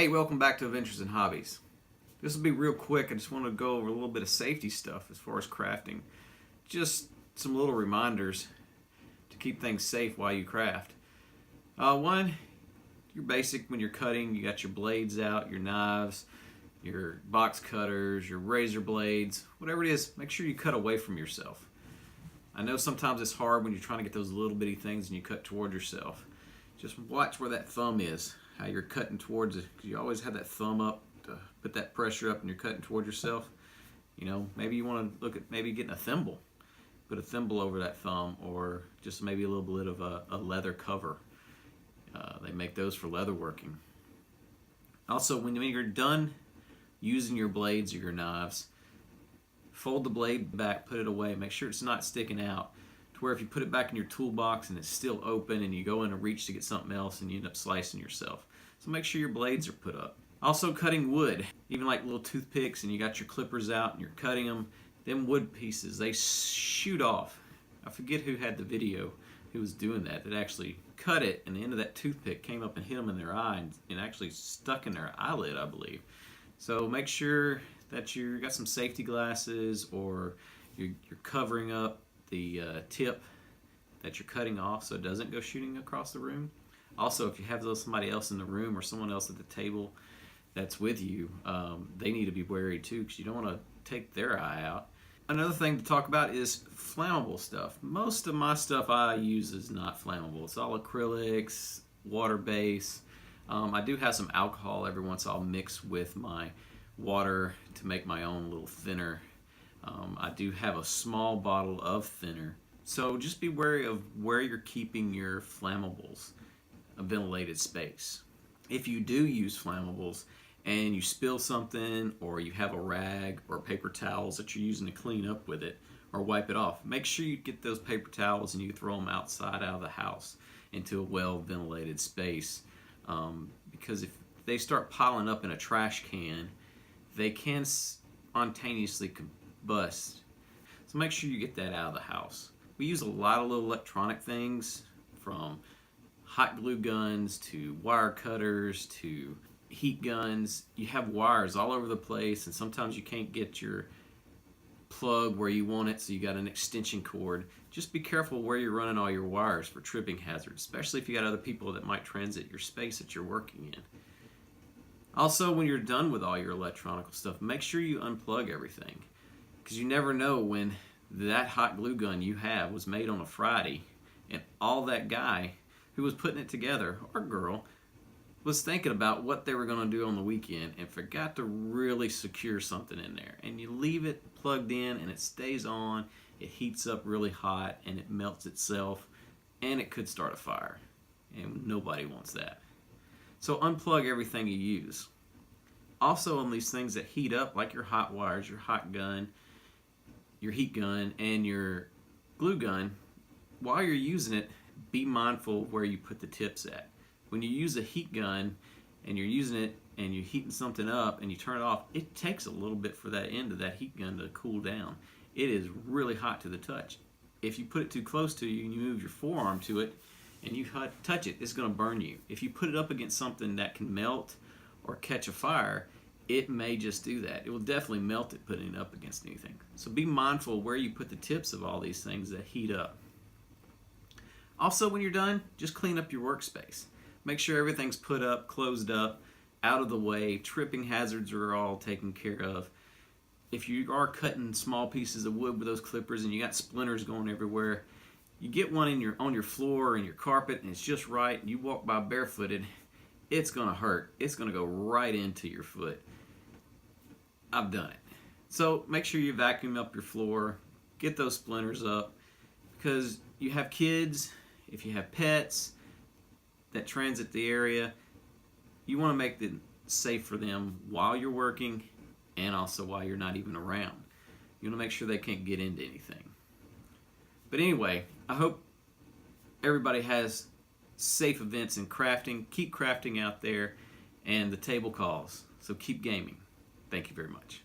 Hey, welcome back to Adventures in Hobbies. This will be real quick. I just want to go over a little bit of safety stuff as far as crafting. Just some little reminders to keep things safe while you craft. One, your basic when you're cutting, you got your blades out, your knives, your box cutters, your razor blades, whatever it is, make sure you cut away from yourself. I know sometimes it's hard when you're trying to get those little bitty things and you cut toward yourself. Just watch where that thumb is, how you're cutting towards it, because you always have that thumb up to put that pressure up and you're cutting toward yourself. You know, maybe you want to look at maybe getting a thimble. Put a thimble over that thumb, or just maybe a little bit of a leather cover. They make those for leather working. Also, when you're done using your blades or your knives, fold the blade back, put it away, make sure it's not sticking out, to where if you put it back in your toolbox and it's still open and you go in to reach to get something else and you end up slicing yourself. So make sure your blades are put up. Also, cutting wood, even like little toothpicks, and you got your clippers out and you're cutting them wood pieces, they shoot off. I forget who had the video who was doing that actually cut it, and the end of that toothpick came up and hit them in their eye and actually stuck in their eyelid, I believe. So make sure that you got some safety glasses, or you're covering up the tip that you're cutting off so it doesn't go shooting across the room. Also, if you have somebody else in the room or someone else at the table that's with you, they need to be wary too, because you don't want to take their eye out. Another thing to talk about is flammable stuff. Most of my stuff I use is not flammable. It's all acrylics, water-based. I do have some alcohol every once I'll mix with my water to make my own little thinner. I do have a small bottle of thinner. So just be wary of where you're keeping your flammables, a ventilated space. If you do use flammables and you spill something, or you have a rag or paper towels that you're using to clean up with it or wipe it off, make sure you get those paper towels and you throw them outside out of the house into a well ventilated space, because if they start piling up in a trash can, they can spontaneously combust. So make sure you get that out of the house. We use a lot of little electronic things, from hot glue guns to wire cutters to heat guns. You have wires all over the place, and sometimes you can't get your plug where you want it, so you got an extension cord. Just be careful where you're running all your wires for tripping hazards, especially if you got other people that might transit your space that you're working in. Also, when you're done with all your electronic stuff, make sure you unplug everything, because you never know when that hot glue gun you have was made on a Friday, and all that guy who was putting it together, or girl, was thinking about what they were going to do on the weekend and forgot to really secure something in there. And you leave it plugged in and it stays on, it heats up really hot and it melts itself, and it could start a fire. And nobody wants that. So unplug everything you use. Also, on these things that heat up, like your hot wires, your hot gun, your heat gun, and your glue gun, while you're using it, be mindful of where you put the tips at. When you use a heat gun and you're using it and you're heating something up and you turn it off, it takes a little bit for that end of that heat gun to cool down. It is really hot to the touch. If you put it too close to you and you move your forearm to it and you touch it, it's going to burn you. If you put it up against something that can melt or catch a fire, it may just do that. It will definitely melt it putting it up against anything. So be mindful where you put the tips of all these things that heat up. Also, when you're done, just clean up your workspace. Make sure everything's put up, closed up, out of the way. Tripping hazards are all taken care of. If you are cutting small pieces of wood with those clippers and you got splinters going everywhere, you get one on your floor or in your carpet and it's just right, and you walk by barefooted, it's going to hurt. It's going to go right into your foot. I've done it. So make sure you vacuum up your floor, get those splinters up, because you have kids, if you have pets that transit the area, you want to make it safe for them while you're working and also while you're not even around. You want to make sure they can't get into anything. But anyway, I hope everybody has safe events in crafting. Keep crafting out there, and the table calls. So keep gaming. Thank you very much.